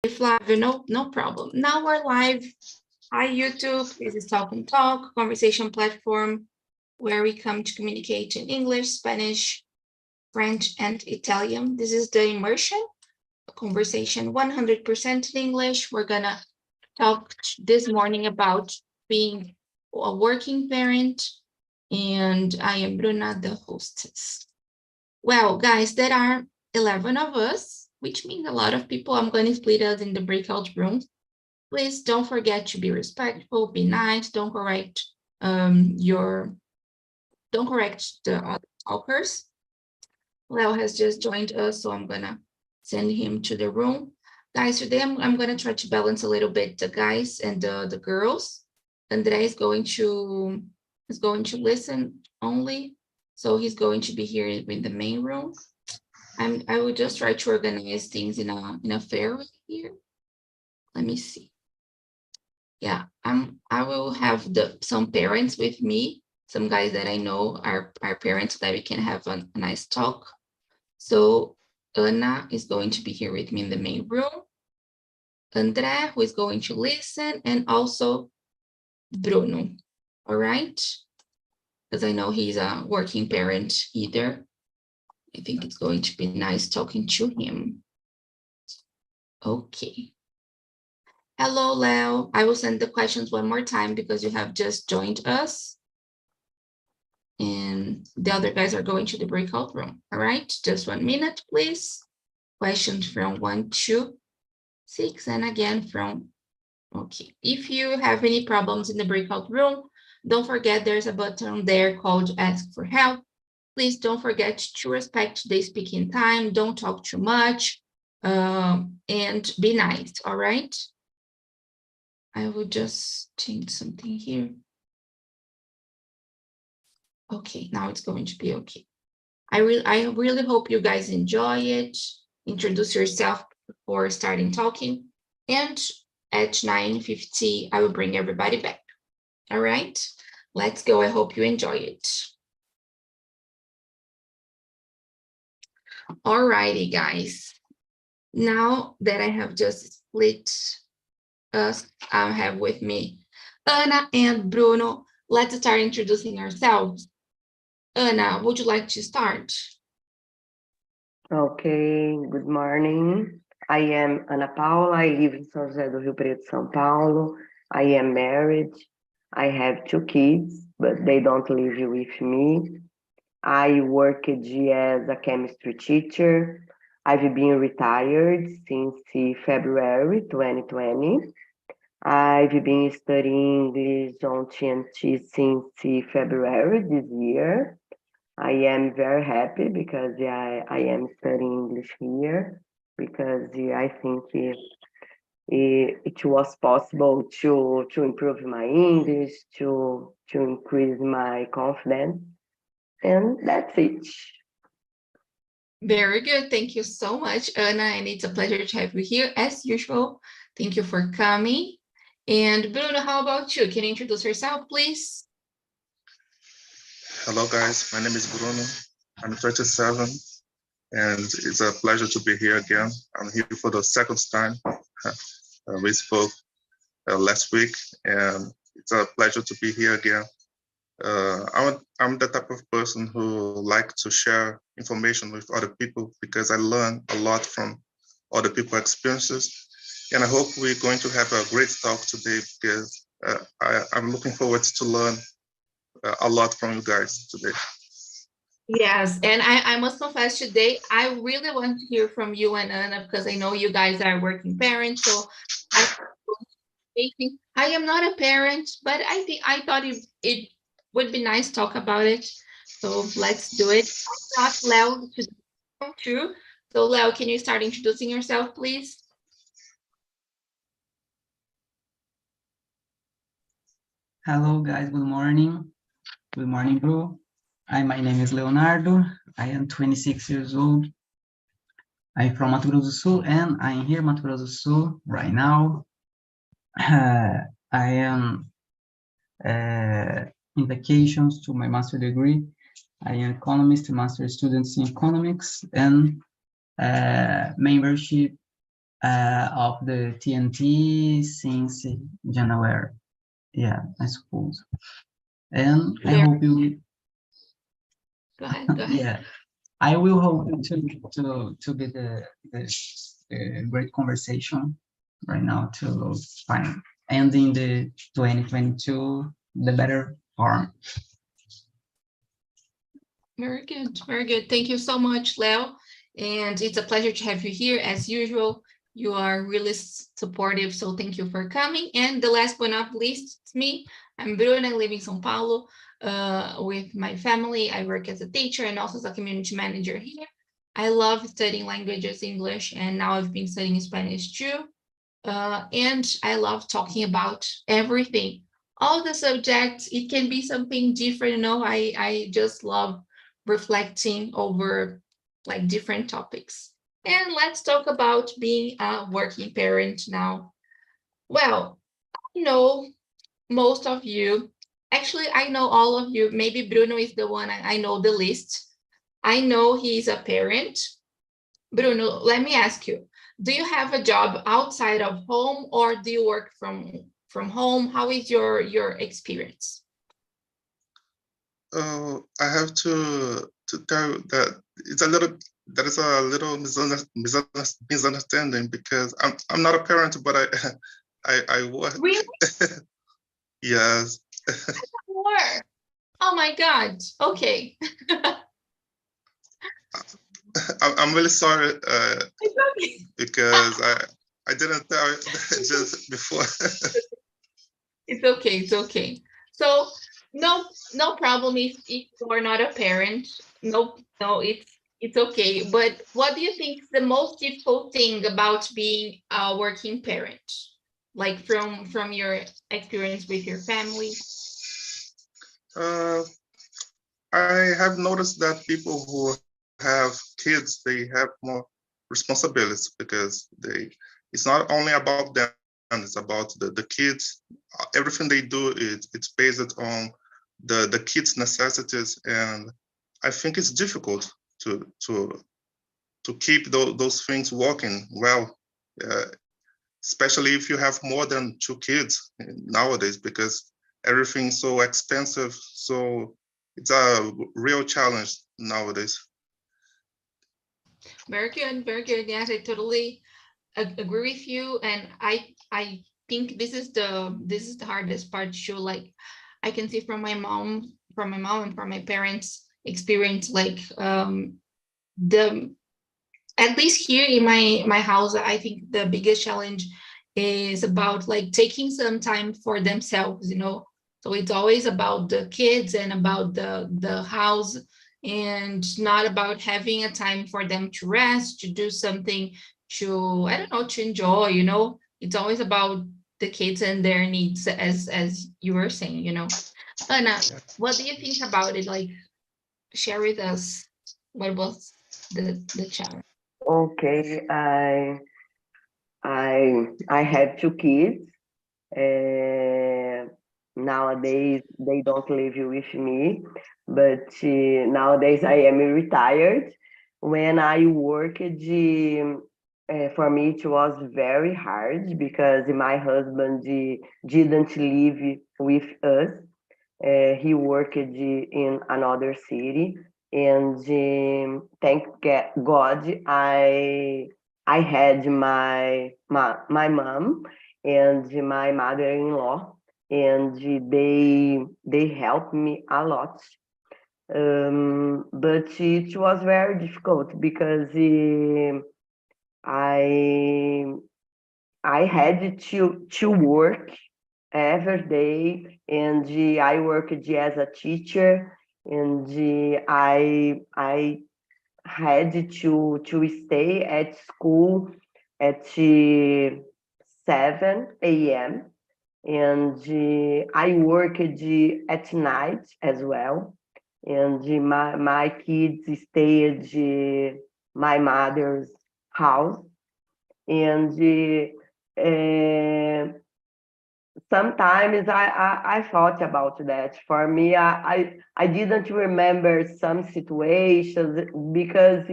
Flavio, no problem. Now we're live. Hi, YouTube. This is Talk and Talk, conversation platform where we come to communicate in English, Spanish, French, and Italian. This is the immersion, a conversation 100% in English. We're gonna talk this morning about being a working parent, and I am Bruna, the hostess. Well, guys, there are 11 of us, which means a lot of people. I'm going to split us in the breakout rooms. Please don't forget to be respectful, be nice, don't correct the other talkers. Leo has just joined us, so I'm gonna send him to the room. Guys, today I'm gonna try to balance a little bit the guys and the girls. Andre is going to listen only, so he's going to be here in the main room. I will just try to organize things in a fair way here. Let me see. Yeah, I will have some parents with me, some guys that I know are parents, so that we can have a nice talk. So Ana is going to be here with me in the main room. André, who is going to listen, and also Bruno. All right, because I know he's a working parent either. I think it's going to be nice talking to him. Okay. Hello, Leo. I will send the questions one more time because you have just joined us. And the other guys are going to the breakout room. All right, just 1 minute, please. Questions from 1 to 6, and again from, okay. If you have any problems in the breakout room, don't forget there's a button there called Ask for Help. Please don't forget to respect the speaking time, don't talk too much, and be nice, all right? I will just change something here. Okay, now it's going to be okay. I really hope you guys enjoy it. Introduce yourself before starting talking. And at 9:50, I will bring everybody back. All right, let's go. I hope you enjoy it. All righty, guys. Now that I have just split us, I have with me Ana and Bruno. Let's start introducing ourselves. Ana, would you like to start? Okay, good morning. I am Ana Paula. I live in São José do Rio Preto, São Paulo. I am married. I have 2 kids, but they don't live with me. I worked as a chemistry teacher. I've been retired since February 2020. I've been studying English on TNT since February this year. I am very happy because I am studying English here because I think it was possible to improve my English, to increase my confidence, and that's it. Very good. Thank you so much, Ana, and it's a pleasure to have you here as usual. Thank you for coming. And Bruno, how about you? Can you introduce yourself, please? Hello, guys. My name is Bruno. I'm 37, and it's a pleasure to be here again. I'm here for the second time. We spoke last week, and it's a pleasure to be here again. I'm the type of person who likes to share information with other people because I learn a lot from other people's experiences. And I hope we're going to have a great talk today because I'm looking forward to learn a lot from you guys today. Yes, and I must confess today, I really want to hear from you and Ana because I know you guys are working parents. So I am not a parent, but I thought it would be nice to talk about it. So let's do it. I got Leo to do too. So Leo, can you start introducing yourself, please? Hello, guys. Good morning. Good morning, bro. My name is Leonardo. I am 26 years old. I'm from Mato Grosso do Sul, and I'm here in Mato Grosso do Sul right now. I am in vacations to my master's degree. I am economist, master's student in economics, and membership of the TNT since January. Yeah, I suppose. And I hope you. Go ahead. Yeah, I will hope to be the great conversation right now to find ending the 2022 the better form. Very good, very good. Thank you so much, Leo. And it's a pleasure to have you here. As usual, you are really supportive, so thank you for coming. And the last but not least, it's me. I'm Bruna, I live in São Paulo with my family. I work as a teacher and also as a community manager here. I love studying languages, English, and now I've been studying Spanish too. And I love talking about everything. All the subjects, it can be something different, you know, I just love reflecting over like different topics. And let's talk about being a working parent now. Well, I know most of you, actually, I know all of you. Maybe Bruno is the one I know the least. I know he's a parent. Bruno, let me ask you, do you have a job outside of home or do you work from home? How is your experience? I have to tell you that there is a little misunderstanding because I'm not a parent, but I work. Really? Yes. Work. Oh my God. Okay. I'm really sorry It's okay. because I didn't tell you just before. It's okay. It's okay. So no problem if you are not a parent. No, it's okay. But what do you think is the most difficult thing about being a working parent? Like from your experience with your family? I have noticed that people who have kids, they have more responsibilities because it's not only about them, it's about the kids. Everything they do, it's based on the kids' necessities, and I think it's difficult to keep those things working well, especially if you have more than 2 kids nowadays, because everything's so expensive. So it's a real challenge nowadays. Very good, very good. Yes, I totally agree with you. And I think this is the hardest part too. Like I can see from my mom and from my parents' experience, like the at least here in my house, I think the biggest challenge is about like taking some time for themselves, you know. So it's always about the kids and about the house and not about having a time for them to rest, to do something, to, I don't know, to enjoy, you know. It's always about the kids and their needs, as you were saying, you know. Anna, what do you think about it? Like, share with us what was the challenge. Okay, I have 2 kids. Nowadays they don't live with me, but nowadays I am retired. When I worked, for me it was very hard because my husband didn't live with us. He worked in another city, and thank God I had my mom and my mother-in-law, and they helped me a lot. But it was very difficult because I had to work every day, and I worked as a teacher, and I had to stay at school at 7 a.m. and I worked at night as well, and my kids stayed at my mother's house, and sometimes I thought about that. For me, I didn't remember some situations because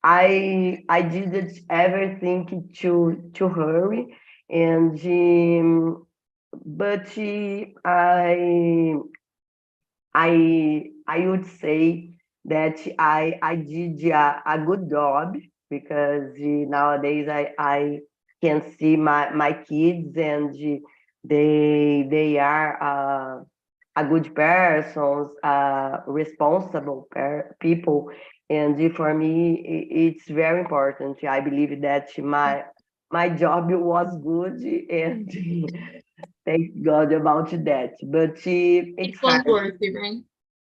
I didn't ever think to hurry, and but I would say that I did a good job, because nowadays I can see my kids, and they are a good persons, responsible people, and for me it's very important. I believe that my job was good, and thank God about that. But It it's was hard. worth it, right?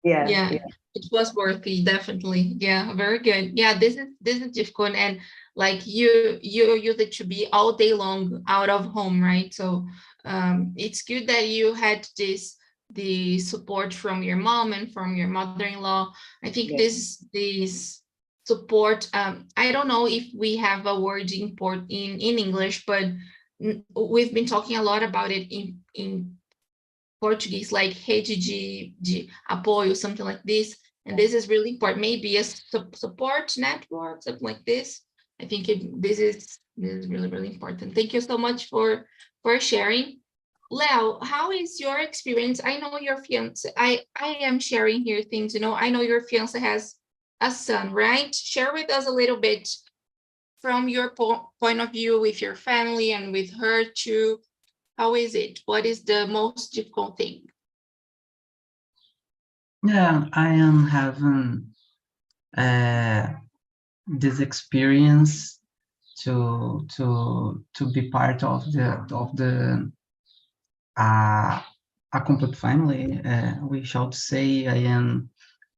Yeah, Yeah, yeah, it was worthy, definitely. Yeah, very good. Yeah, this is difficult, and like you use it to be all day long out of home, right? So it's good that you had the support from your mom and from your mother-in-law. I think yeah, this support, I don't know if we have a word in English, but we've been talking a lot about it in Portuguese, like rede de apoio, something like this. And this is really important. Maybe a support network, something like this. I think this is really, really important. Thank you so much for sharing. Leo, how is your experience? I know your fiance, I am sharing here things, I know your fiance has a son, right? Share with us a little bit from your point of view with your family and with her too. How is it? What is the most difficult thing? Yeah, I am having uh, this experience to be part of the a complete family. We shall say I am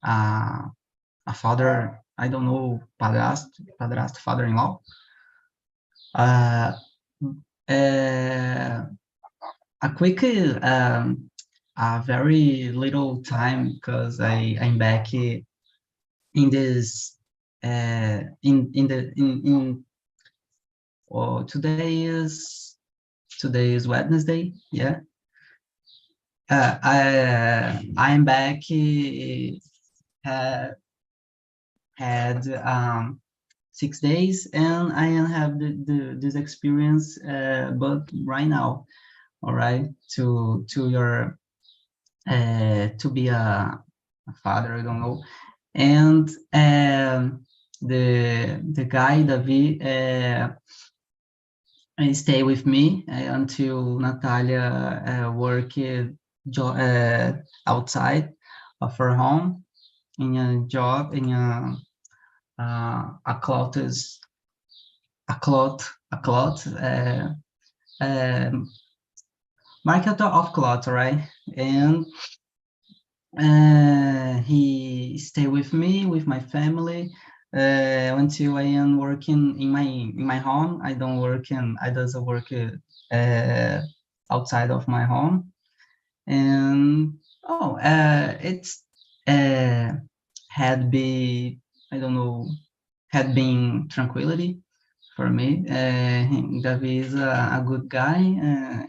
a father. I don't know, padrasto, father-in-law. Uh, uh, a quick, a very little time, because I'm back in this in oh, today is Wednesday. Yeah. I'm back. Had 6 days, and I have this experience, but right now, all right, to be a father, I don't know, and the guy David stay with me until Natalia work outside of her home in a job in a cloth market of cloth, right? And he stay with me, with my family, until I am working in my home. I don't work I doesn't work outside of my home. And it's had be I don't know, had been tranquility for me. David is a good guy.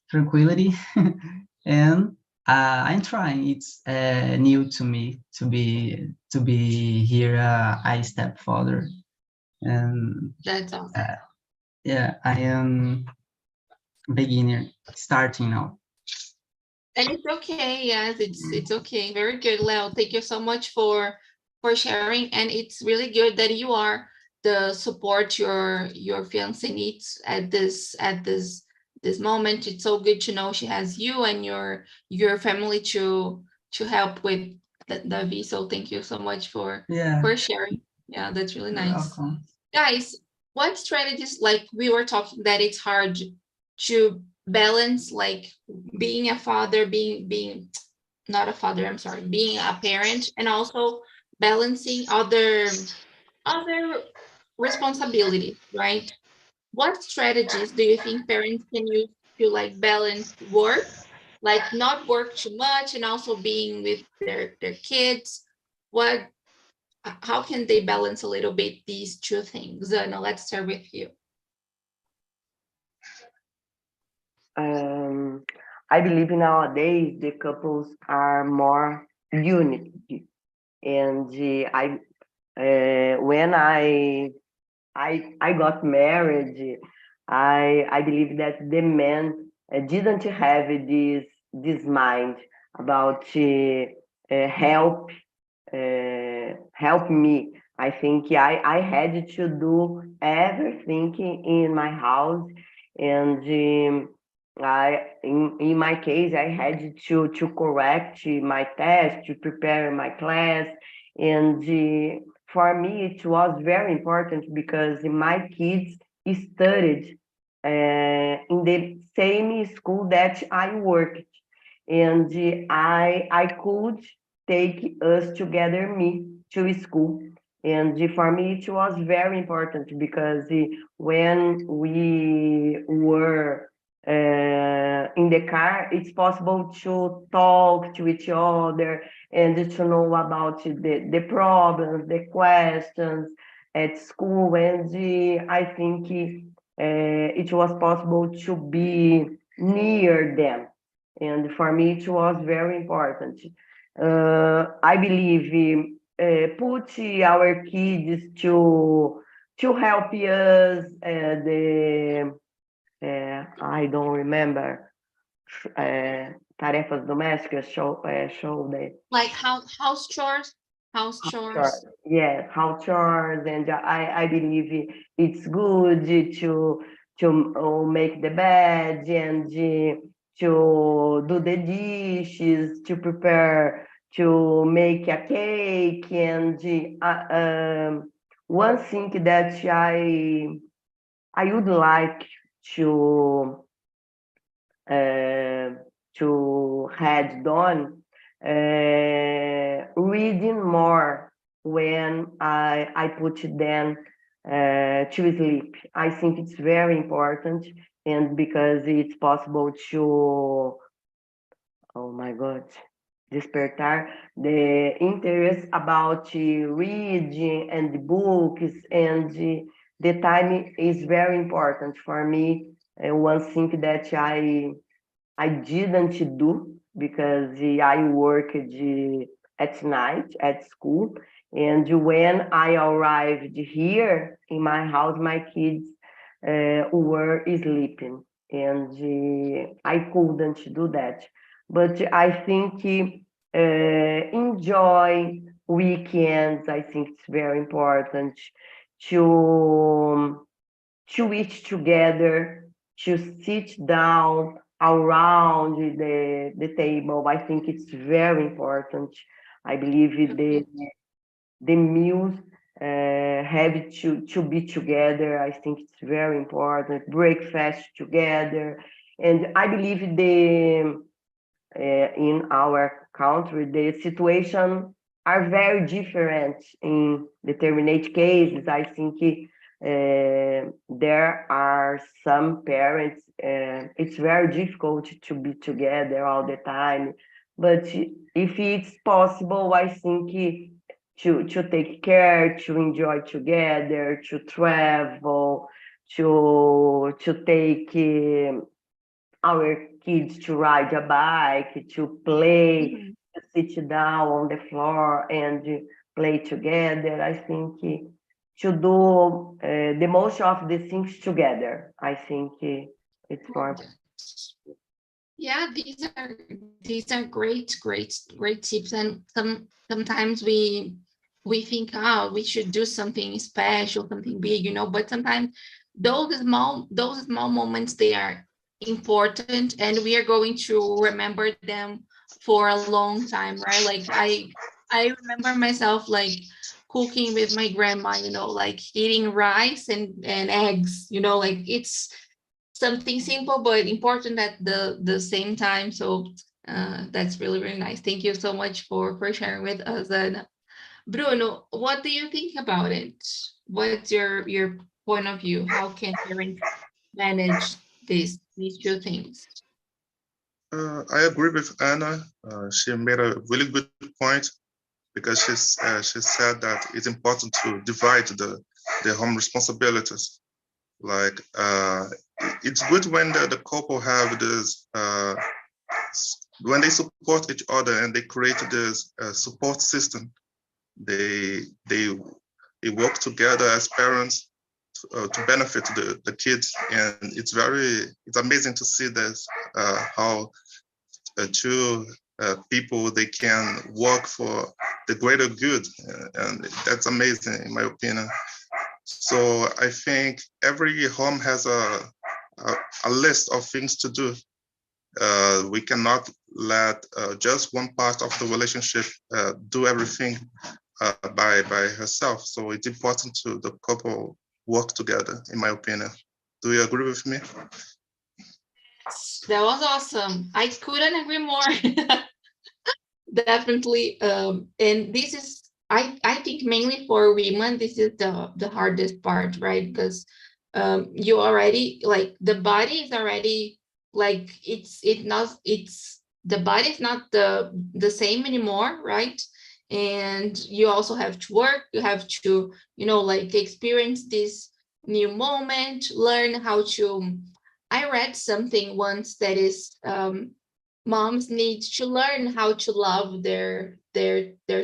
Tranquility. And I'm trying. It's new to me to be here a stepfather, and That's awesome. yeah, I am beginner, starting now. And it's okay. Yes, it's okay. Very good, Leo. Thank you so much for sharing. And it's really good that you are the support your fiance needs at this moment. It's so good to know she has you and your family to help with the V. So thank you so much Yeah, for sharing. Yeah, that's really you're nice. welcome. Guys, what strategies, like we were talking that it's hard to balance, like being a father, being not a father, I'm sorry, being a parent, and also balancing other responsibilities, right? What strategies do you think parents can use to like balance work, like not work too much and also being with their kids? What How can they balance a little bit these two things? Now let's start with you. um, I believe nowadays the couples are more unity, and when I got married, I believe that the man didn't have this mind about help me. I think I had to do everything in my house, and in my case I had to correct my test, to prepare my class, and for me it was very important because my kids studied in the same school that I worked, and I could take us together me to school. And for me it was very important because when we were in the car, it's possible to talk to each other and to know about the problems, the questions at school. And I think it was possible to be near them. And for me, it was very important. I believe put our kids to help us. I don't remember. Tarefas domésticas, show the Like house chores, house chores. yes, house chores, and I believe it's good to make the bed and to do the dishes, to prepare, to make a cake, and one thing that I would like to had done reading more when I put them to sleep. I think it's very important, and because it's possible to, oh my God, despertar the interest about reading and the books, and the time is very important for me. One thing that I didn't do because I worked at night at school. And when I arrived here in my house, my kids were sleeping, and I couldn't do that. But I think enjoy weekends. I think it's very important to eat together, to sit down around the table. I think it's very important. I believe the meals have to be together. I think it's very important. Breakfast together. And I believe in our country, the situation are very different in determinate cases. I think there are some parents, it's very difficult to be together all the time. But if it's possible, I think to take care, to enjoy together, to travel, to take our kids to ride a bike, to play, to sit down on the floor and play together. I think to do the most of the things together. I think it's more. Yeah, these are great tips. And sometimes we think, oh, we should do something special, something big, but sometimes those small moments, they are important, and we are going to remember them for a long time, right? Like I remember myself like cooking with my grandma, like eating rice and eggs, like it's something simple but important at the same time. So that's really, really nice. Thank you so much for sharing with us. And Bruno, what do you think about it? What's your point of view? How can parents manage these two things? I agree with Anna. She made a really good point because she said that it's important to divide the home responsibilities. Like it's good when the couple have this when they support each other and they create this support system. They we work together as parents to benefit the kids, and it's amazing to see this how two people, they can work for the greater good, and that's amazing in my opinion. So I think every home has a list of things to do. We cannot let just one part of the relationship do everything by herself. So it's important to the couple work together, in my opinion. Do you agree with me? That was awesome. I couldn't agree more. Definitely. And this is, I think mainly for women, this is the hardest part, right? Because you already, like, the body is already, like, the body is not the same anymore, right? And you also have to work, you have to, like, experience this new moment, learn how to. I read something once that is, moms need to learn how to love their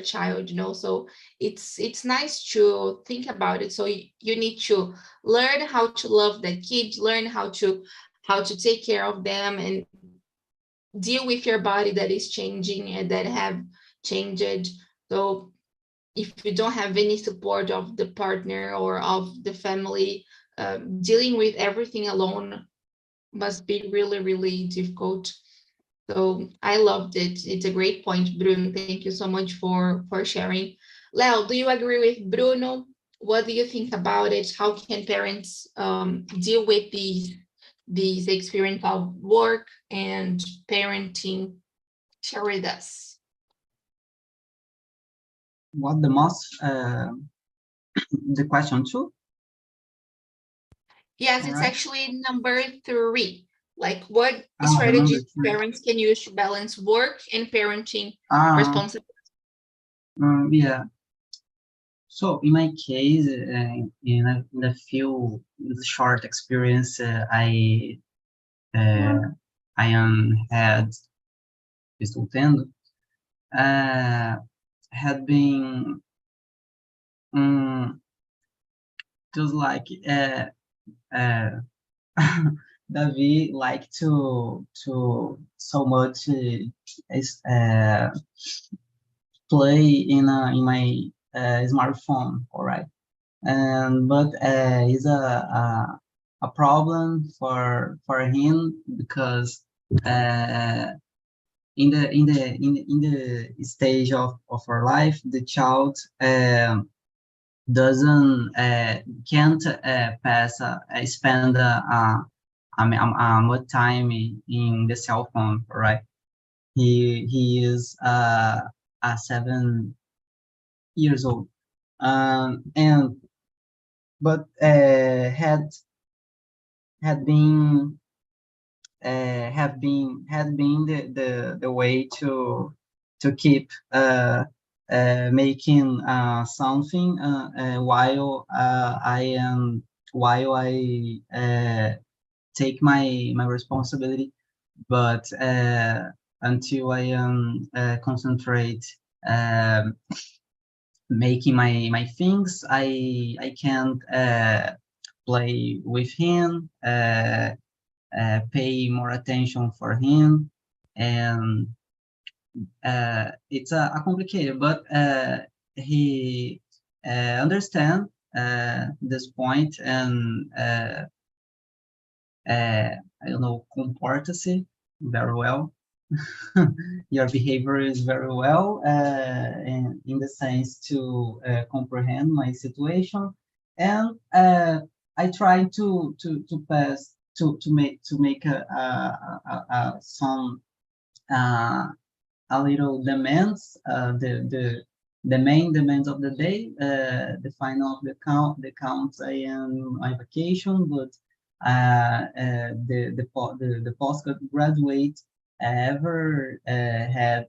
child, so it's nice to think about it. So you need to learn how to love the kids, learn how to take care of them, and deal with your body that is changing and that have changed. So if you don't have any support of the partner or of the family, dealing with everything alone must be really, really difficult. So I loved it. It's a great point, Bruno. Thank you so much for sharing. Leo, do you agree with Bruno? What do you think about it? How can parents deal with these experience of work and parenting? Share with us. What the most, the question 2? Yes, All it's right. actually number 3. Like, what The strategies number 3. parents can use to balance work and parenting responsibilities? Yeah. So in my case, in a few short experience, I estou tendo, had been just like Davi like to so much play in my smartphone, all right, but is a problem for him, because in the stage of our life, the child doesn't can't spend much time in the cell phone, right? He is 7 years old, and but had been had been the way to keep making something while I take my responsibility, but until I concentrate making my things, I can't play with him, pay more attention for him, and it's a complicated, but he understand this point, and I don't know, comporta-se very well. Your behavior is very well, in the sense to comprehend my situation, and I try to pass to make some a little demands, the main demands of the day, the final of the counts. I am on vacation, but the postgraduate ever had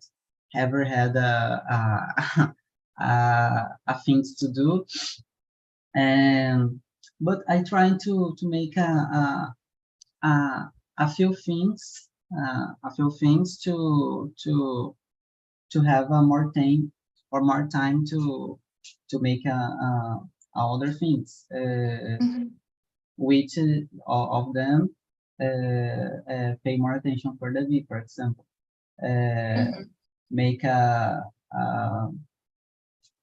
things to do, and but I try to make a few things to have more time to make other things, Mhm. which of them pay more attention for the V, for example. Mhm. Make a,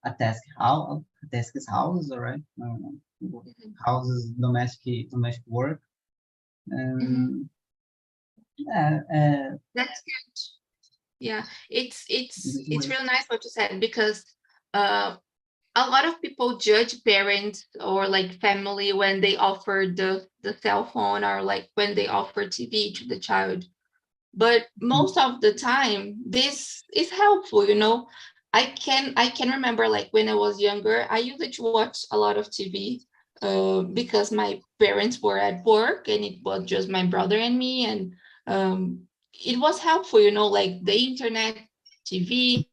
a task is houses, all right? Houses, domestic work. Mhm. Yeah, That's good. Yeah, this it's way. really nice what you said, because uh, a lot of people judge parents or like family when they offer the cell phone, or like when they offer TV to the child. But most of the time, this is helpful, you know. I can remember, like, when I was younger, I used to watch a lot of TV, because my parents were at work and it was just my brother and me, and it was helpful, you know, like the internet, TV.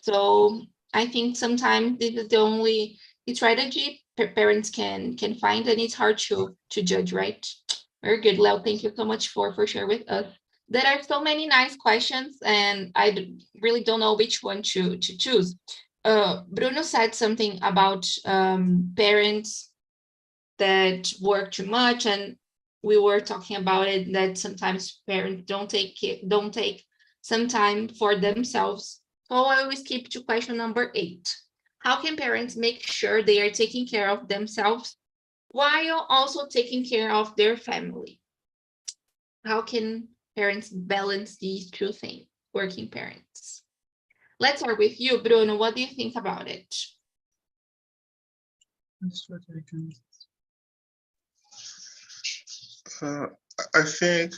So I think sometimes this is the only strategy parents can find, and it's hard to judge, right? Very good, Leo. Thank you so much for sharing with us. There are so many nice questions, and really don't know which one to choose. Bruno said something about parents that work too much, and we were talking about it, that sometimes parents don't take some time for themselves. So I always keep to question number 8. How can parents make sure they are taking care of themselves while also taking care of their family? How can parents balance these two things, working parents? Let's start with you, Bruno. What do you think about it? Uh, I think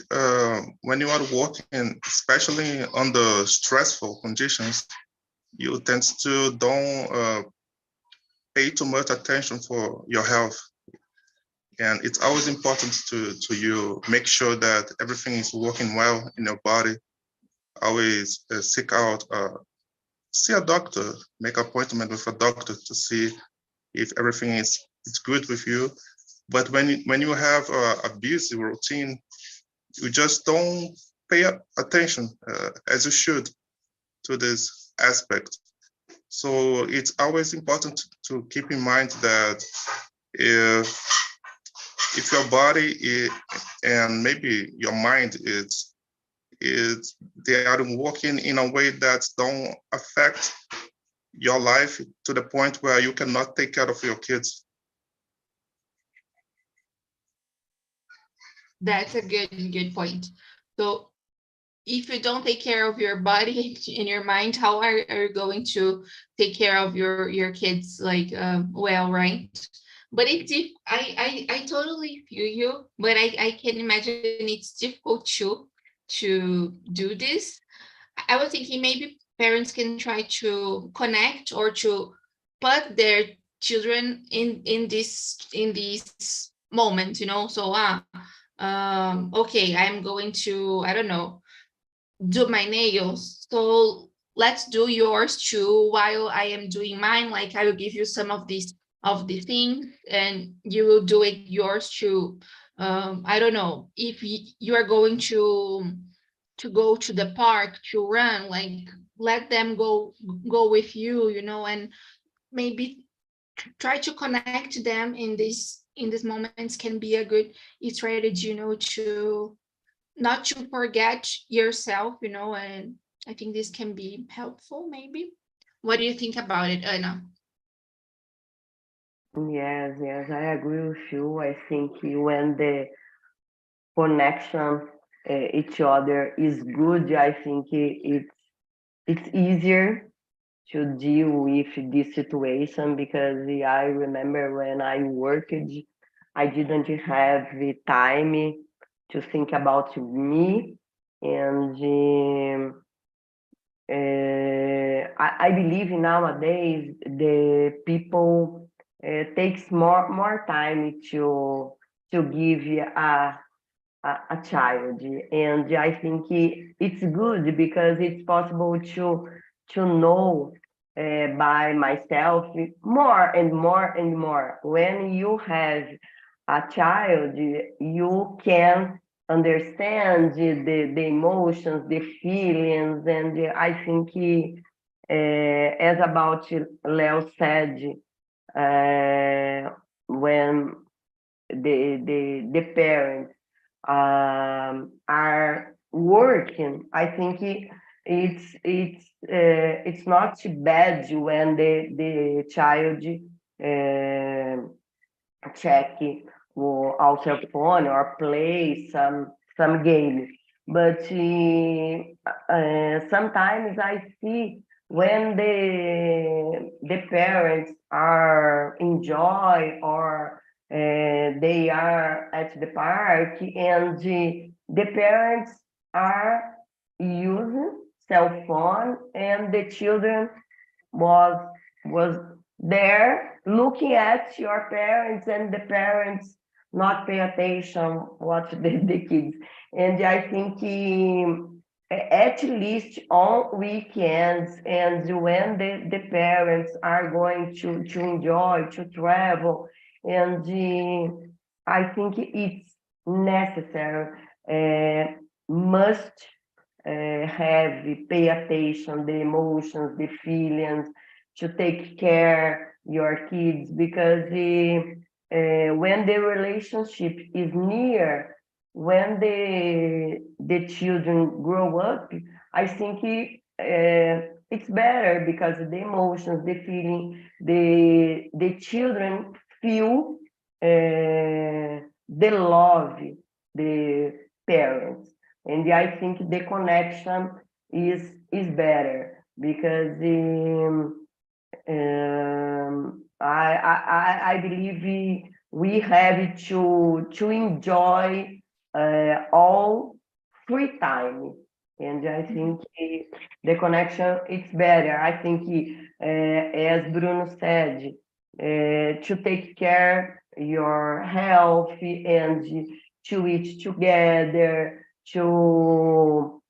when you are working, especially under stressful conditions, you tend to don't pay too much attention for your health. And it's always important to you make sure that everything is working well in your body. Always seek out, see a doctor, make appointment with a doctor to see if everything is good with you. But when you have a busy routine, you just don't pay attention as you should to this aspect. So it's always important to keep in mind that if your body and maybe your mind is they are working in a way that don't affect your life to the point where you cannot take care of your kids. That's a good point. So if you don't take care of your body and your mind, how are you going to take care of your kids, like, well, right? But I totally feel you, but I can imagine it's difficult to do this. I was thinking maybe parents can try to connect or to put their children in this moment, you know. So okay, I'm going to, I don't know, do my nails, so let's do yours too while I am doing mine. Like, I will give you some of the things, and you will do it yours too. I don't know, if you are going to go to the park to run, like, let them go with you, you know, and maybe try to connect them in these moments can be a good strategy, you know, to not to forget yourself, you know, and I think this can be helpful, maybe. What do you think about it, Anna? Yes, I agree with you. I think when the connection each other is good, I think it's easier to deal with this situation, because I remember when I worked, I didn't have the time to think about me, and I believe nowadays the people takes more time to give a child, and I think it's good because it's possible to know by myself more and more and more. When you have a child, you can understand the emotions, the feelings, and I think As about Leo said, when the parents are working, I think it's not bad when the child check our cell phone or play some games. But sometimes I see when the parents are enjoy or they are at the park and the parents are using cell phone and the children was there looking at your parents and the parents not pay attention what the kids. And I think at least on weekends and when the parents are going to enjoy, to travel, and I think it's necessary, must have pay attention the emotions, the feelings, to take care your kids, because when the relationship is near, when the children grow up, I think it's better because the emotions, the feeling, the children feel the love, the parents, and I think the connection is better because I believe we have to enjoy all free time, and I think the connection is better. I think as Bruno said, to take care your health and to eat together, to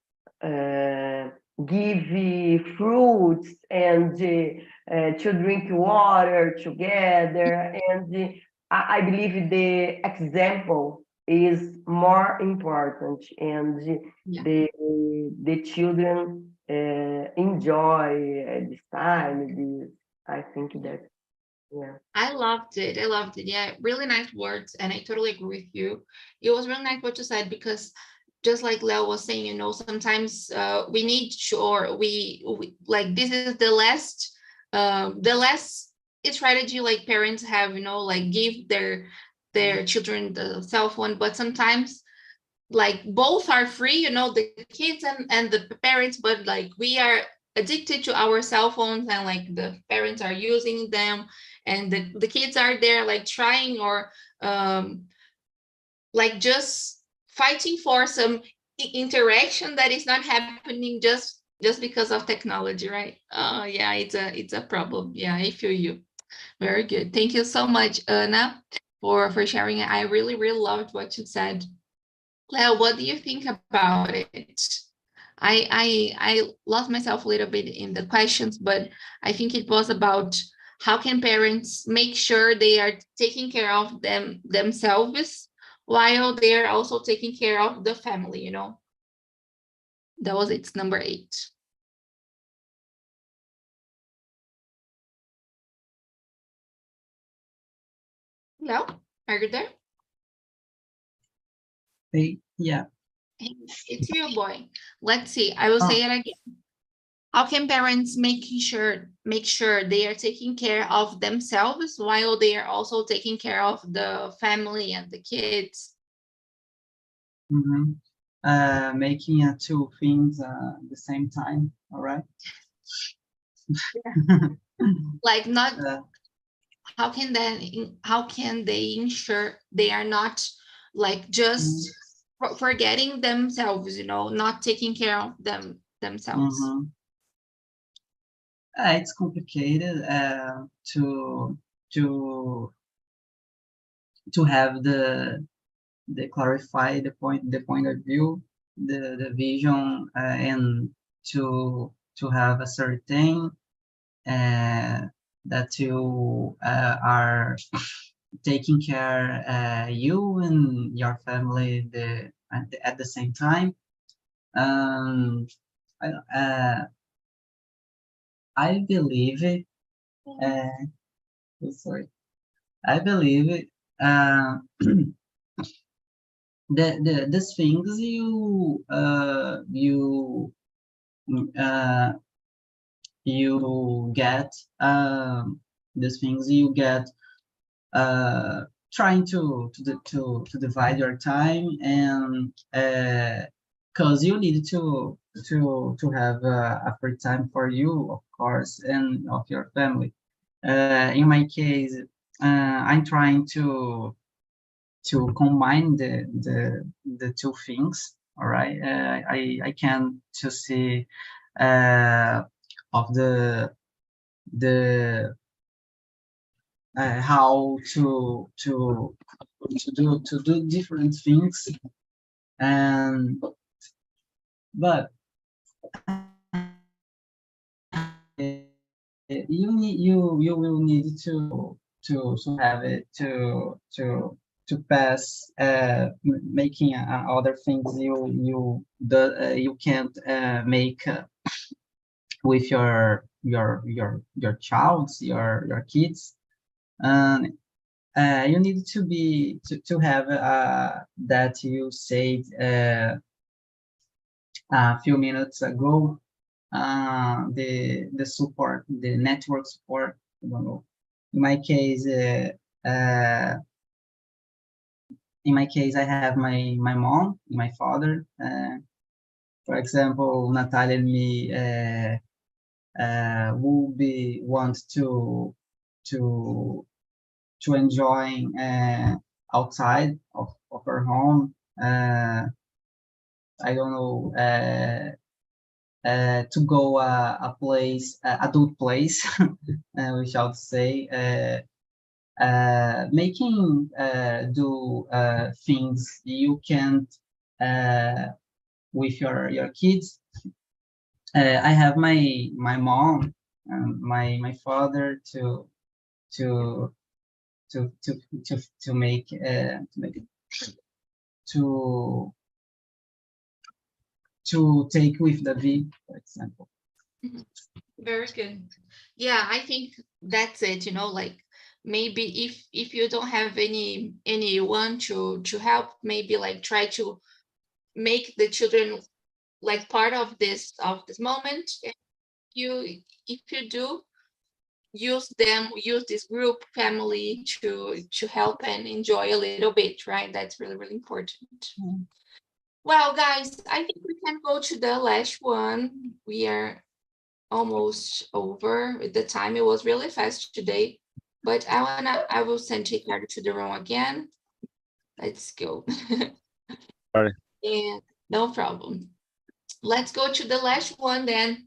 give fruits and to drink water together. And I believe the example is more important, and Yeah. the children enjoy this time. I think that, yeah. I loved it. I loved it. Yeah, really nice words. And I totally agree with you. It was really nice what you said, because just like Leo was saying, sometimes we need to, or we like, this is the last strategy like parents have, like give their children the cell phone. But sometimes like both are free, the kids and the parents, but like we are addicted to our cell phones, and like the parents are using them, and the kids are there like trying, or like just fighting for some interaction that is not happening just because of technology, right? Yeah, it's a problem. Yeah, I feel you. Very good. Thank you so much, Anna, for sharing. I really loved what you said. Leo, what do you think about it? I lost myself a little bit in the questions, but I think it was about how can parents make sure they are taking care of themselves while they are also taking care of the family, That was it's number 8. Leo, are you there? Yeah. It's you, boy. Let's see. I will say it again. How can parents make sure they are taking care of themselves while they are also taking care of the family and the kids? Making two things at the same time. All right. Like not. How can they ensure they are not like just forgetting themselves, not taking care of themselves? It's complicated to have the clarify the point of view, the vision, and to have a certain that you are taking care you and your family at the same time. I believe, sorry, I believe the things you get, the things you get, trying to divide your time, and because you need to have a free time for you, of course, and of your family. In my case, I'm trying to combine the two things. All right, I can to see of the how to do different things, and but you will need to have it to pass making other things you can't make with your child, your kids, and you need to have that you said a few minutes ago, the support, the network support. I don't know. In my case, I have my mom, my father. For example, Natalia and me will be want to enjoy outside of her home. I don't know, to go a place, adult place, we shall say, making do things you can't with your kids. I have my mom and my father to to to to make to take with the V, for example. Very good. Yeah, I think that's it, like maybe if you don't have anyone to help, maybe like try to make the children like part of this moment. If you do, use this group family to help and enjoy a little bit, right? That's really, really important. Well, guys, I think we can go to the last one. We are almost over the time. It was really fast today, but I will send Ricardo to the room again. Let's go. Sorry. And no problem. Let's go to the last one then.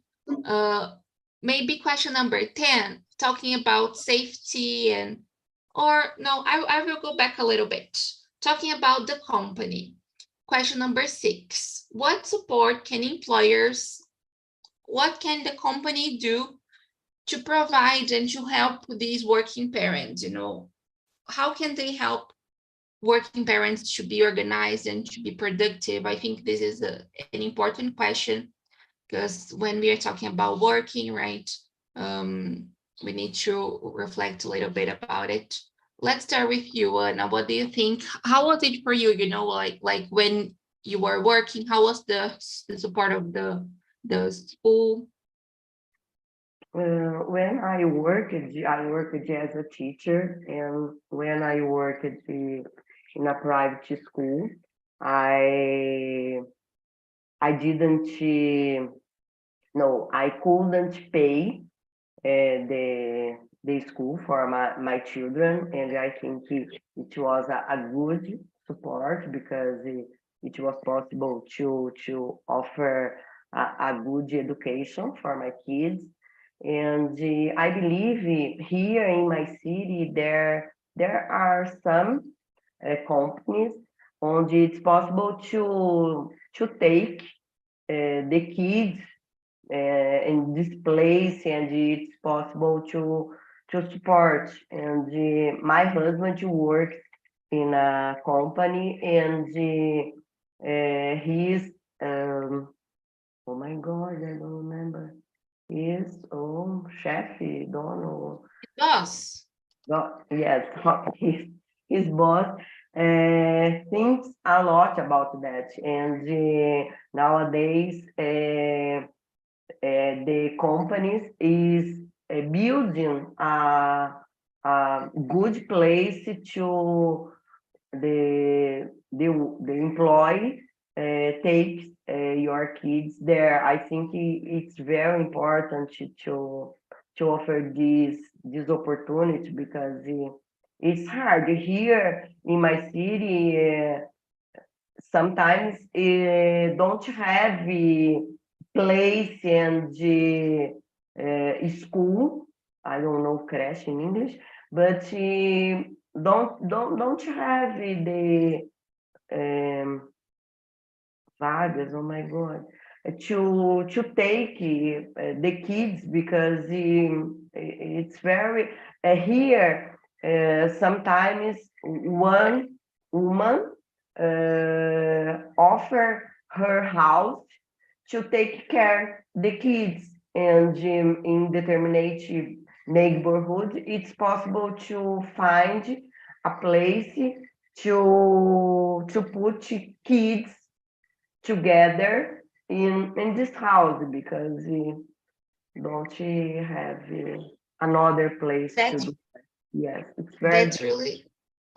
Maybe question number 10, talking about safety or no, I will go back a little bit. Talking about the company. Question number 6, what can the company do to provide and to help these working parents? How can they help working parents to be organized and to be productive? I think this is an important question, because when we are talking about working, right, we need to reflect a little bit about it. Let's start with you, Anna. What do you think? How was it for you? Like when you were working, how was the support of the school? When I worked as a teacher, and when I worked in a private school, I didn't no, I couldn't pay the school for my children, and I think it was a good support, because it was possible to offer a good education for my kids. And I believe here in my city there are some companies onde it's possible to take the kids in this place, and it's possible to support. And my husband works in a company, and he's oh my God, I don't remember. is chefe, dono. Boss. Yes, his boss thinks a lot about that, and nowadays the companies is building a good place to the employee takes your kids there. I think it's very important to offer this opportunity because it's hard here in my city. Sometimes don't have a place and school. I don't know creche in English, but don't have the vagas. Oh my God, to take the kids because it's very here. Sometimes one woman offer her house to take care the kids, and in determinate neighborhood it's possible to find a place to put kids together in this house because don't have another place to That's do. Yes, it's very that's really.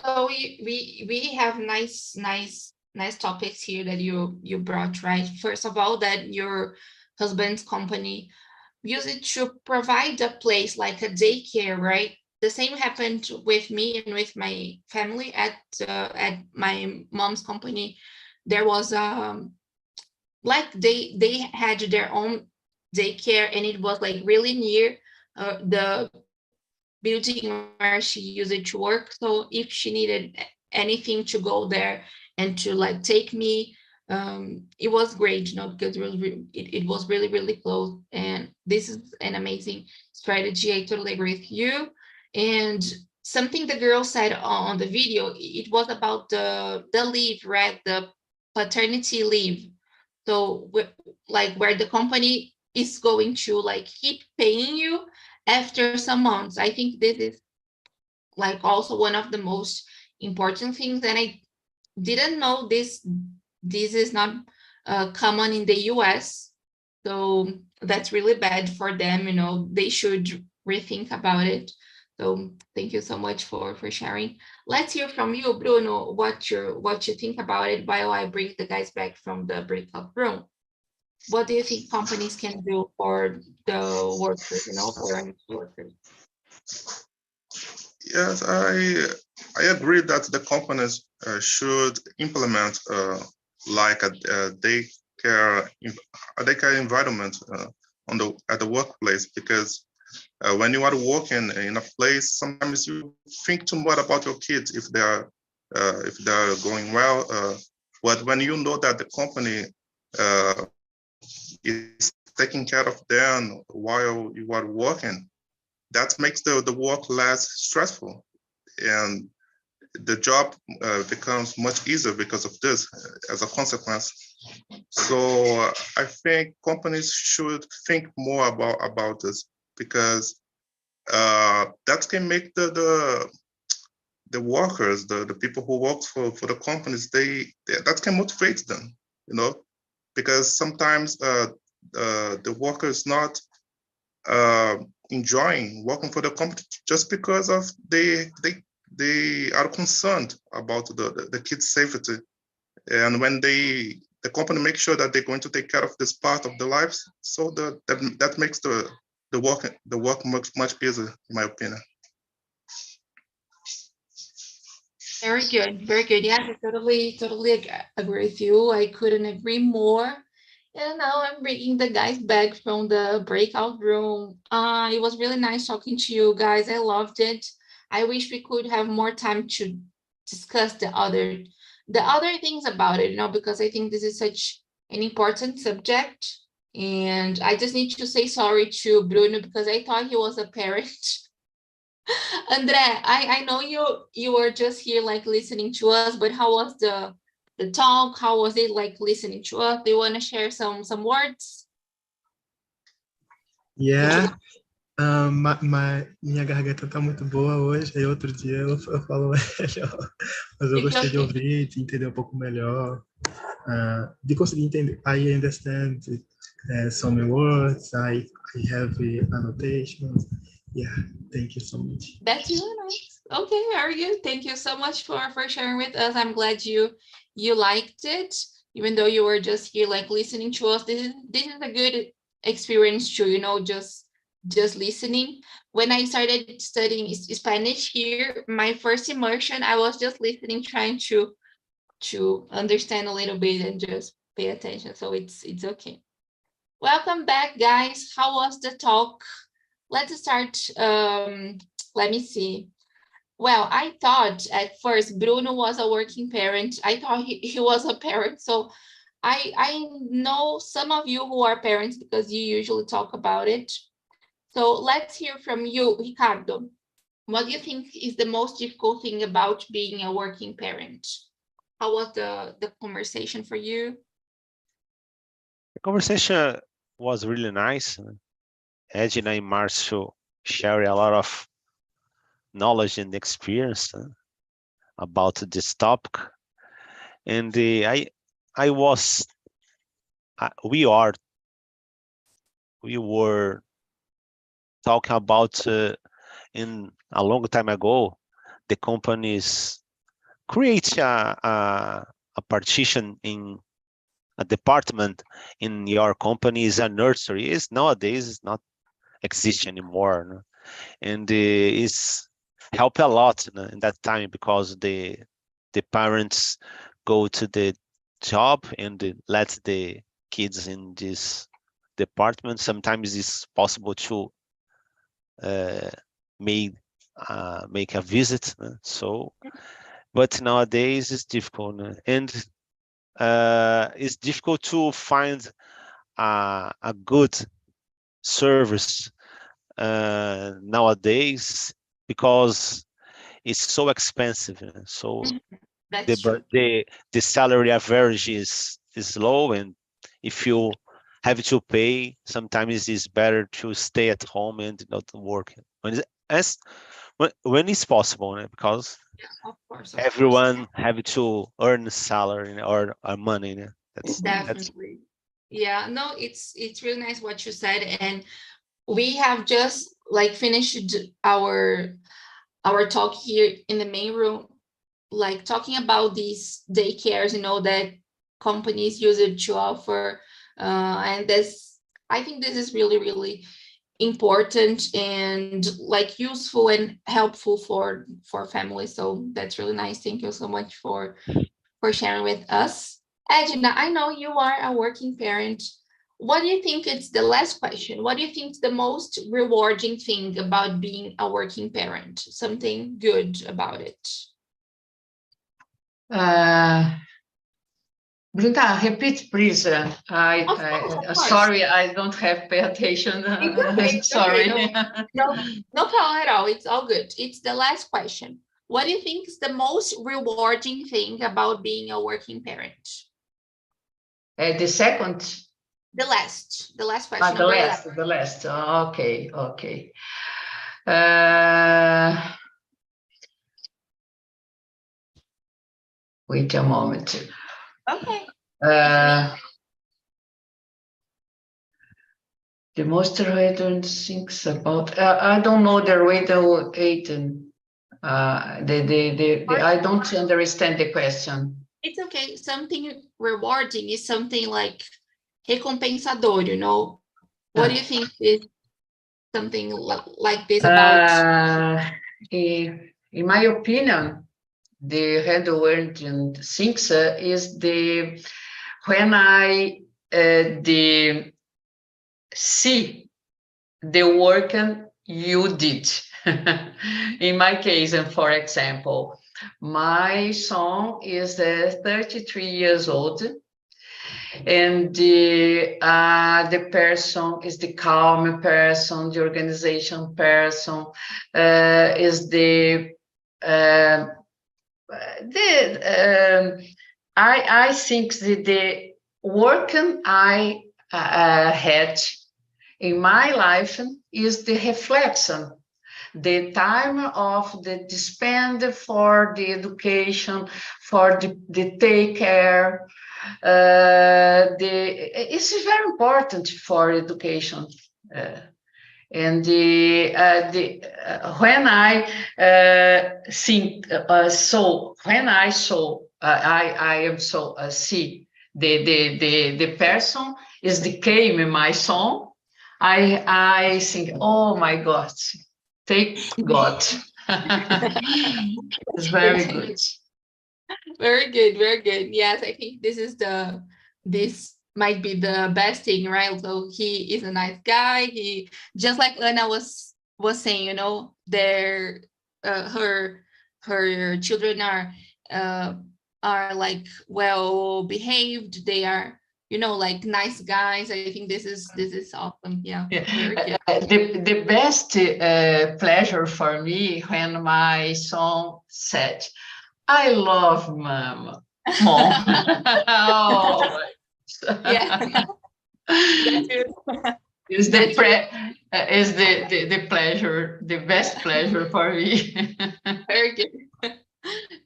So we have nice topics here that you brought, right? First of all, that your husband's company use it to provide a place like a daycare, right? The same happened with me and with my family at my mom's company. There was like they had their own daycare, and it was like really near the building where she used it to work. So if she needed anything to go there and to like take me, it was great, you know, because it was really close. And this is an amazing strategy. I totally agree with you. And something the girl said on the video, it was about the leave, right? The paternity leave. So like where the company is going to like keep paying you after some months. I think this is like also one of the most important things. And I didn't know this is not common in the US. So that's really bad for them, you know, they should rethink about it. So thank you so much for sharing. Let's hear from you, Bruno, what you think about it while I bring the guys back from the breakout room. What do you think companies can do for the workers, you know, foreign workers? Yes, I agree that the companies should implement like a daycare environment at the workplace, because when you are working in a place, sometimes you think too much about your kids if they are going well. But when you know that the company is taking care of them while you are working, that makes the work less stressful, and the job becomes much easier because of this as a consequence. So I think companies should think more about this, because that can make the workers, the people who work for the companies, that can motivate them, you know, because sometimes the worker is not enjoying working for the company just because of they are concerned about the kids' safety. And when the company makes sure that they're going to take care of this part of their lives, so that makes the work much easier, in my opinion. Very good, very good. Yes, I totally agree with you. I couldn't agree more. And now I'm bringing the guys back from the breakout room. It was really nice talking to you guys. I loved it. I wish we could have more time to discuss the other things about it, you know, because I think this is such an important subject. And I just need to say sorry to Bruno because I thought he was a parent. Andre, I know you were just here like listening to us, but how was the talk? How was it like listening to us? Do you want to share some words? Yeah. Minha garganta tá muito boa hoje, aí outro dia eu falo melhor. Mas eu gostei de ouvir, de entender um pouco melhor, de conseguir entender. I understand some words, I have annotations. Yeah, thank you so much. That's really nice. Okay, very good. Thank you so much for sharing with us. I'm glad you liked it, even though you were just here like listening to us. This is a good experience too, you know, just listening. When I started studying Spanish here, my first immersion, I was just listening, trying to understand a little bit and just pay attention. So it's okay. Welcome back, guys. How was the talk? Let's start. Let me see. Well, I thought at first Bruno was a working parent. I thought he was a parent. So I know some of you who are parents because you usually talk about it. So let's hear from you, Ricardo. What do you think is the most difficult thing about being a working parent? How was the conversation for you? The conversation was really nice. Edna and Marcio share a lot of knowledge and experience about this topic, and we were talking about in a long time ago, the companies create a partition in a department in your company is a nursery. Is nowadays is not exist anymore, no? And it's help a lot in that time because the parents go to the job and let the kids in this department. Sometimes it's possible to make a visit. So, but nowadays it's difficult, and it's difficult to find a good service nowadays because it's so expensive. So the salary average is low, and if you have to pay, sometimes it's better to stay at home and not work when it's possible, because of course, everyone have to earn salary or money. That's definitely. Yeah, no, it's really nice what you said, and we have just like finished our talk here in the main room, like talking about these daycares, you know, that companies use it to offer, and I think this is really, really important and like useful and helpful for families. So that's really nice. Thank you so much for sharing with us. Edna, I know you are a working parent. What do you think it's the last question? What do you think is the most rewarding thing about being a working parent? Something good about it? Bruna, repeat, please. Of course. Sorry, I don't have pay attention. Sorry. No problem at all. It's all good. It's the last question. What do you think is the most rewarding thing about being a working parent? The second? The last question. The last. Okay. Wait a moment. Okay. The most rewarding things about I don't know the riddle, Aidan. I don't understand the question. It's okay. Something rewarding is something like recompensador, you know. What do you think is something like this about? In my opinion, the rewarding things is when I see the work you did. In my case, and for example, my son is 33 years old, and the person is the calm person, the organization person, is I think the work I had in my life is the reflection, the time of the spend for the education, for the take care. It's very important for education. And when I think, so when I saw, I am so see the person is became my son. I think, oh my God, thank God. It's very good. Very good, very good. Yes, I think this might be the best thing, right? So he is a nice guy. He, just like Anna was saying, you know, her children are like well behaved. They are, you know, like nice guys. I think this is awesome. Yeah, very good. The best pleasure for me when my son said, I love Mama. Mom. Oh, Yeah. Is the pleasure, the best pleasure for me. Very good.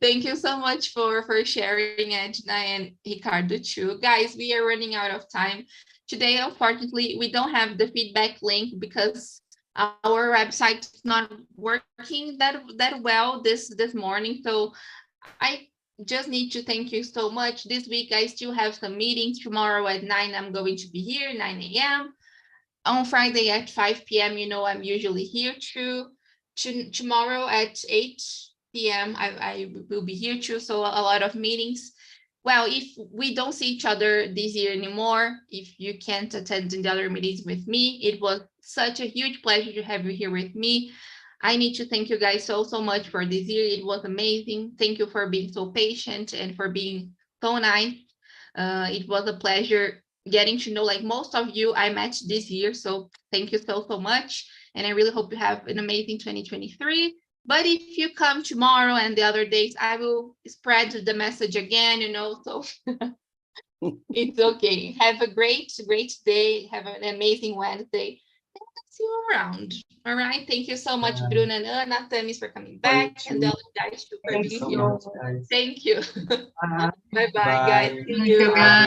Thank you so much for sharing, Edna and Ricardo too. Guys, we are running out of time. Today, unfortunately, we don't have the feedback link because our website is not working that well this morning. So I just need to thank you so much. This week, I still have some meetings. Tomorrow at 9, I'm going to be here, 9 a.m. On Friday at 5 p.m., you know, I'm usually here too. Tomorrow at 8 p.m., I will be here too. So a lot of meetings. Well, if we don't see each other this year anymore, if you can't attend the other meetings with me, it was such a huge pleasure to have you here with me. I need to thank you guys so much for this year. It was amazing. Thank you for being so patient and for being so nice. It was a pleasure getting to know, like, most of you I met this year. So thank you so much. And I really hope you have an amazing 2023. But if you come tomorrow and the other days, I will spread the message again, you know, so it's okay. Have a great day. Have an amazing Wednesday. See you around. All right. Thank you so much, Bruno and Anna, Tamis, for coming back, and the other guys too for being here. Thank you. Bye-bye, guys. See you. Thank you, guys.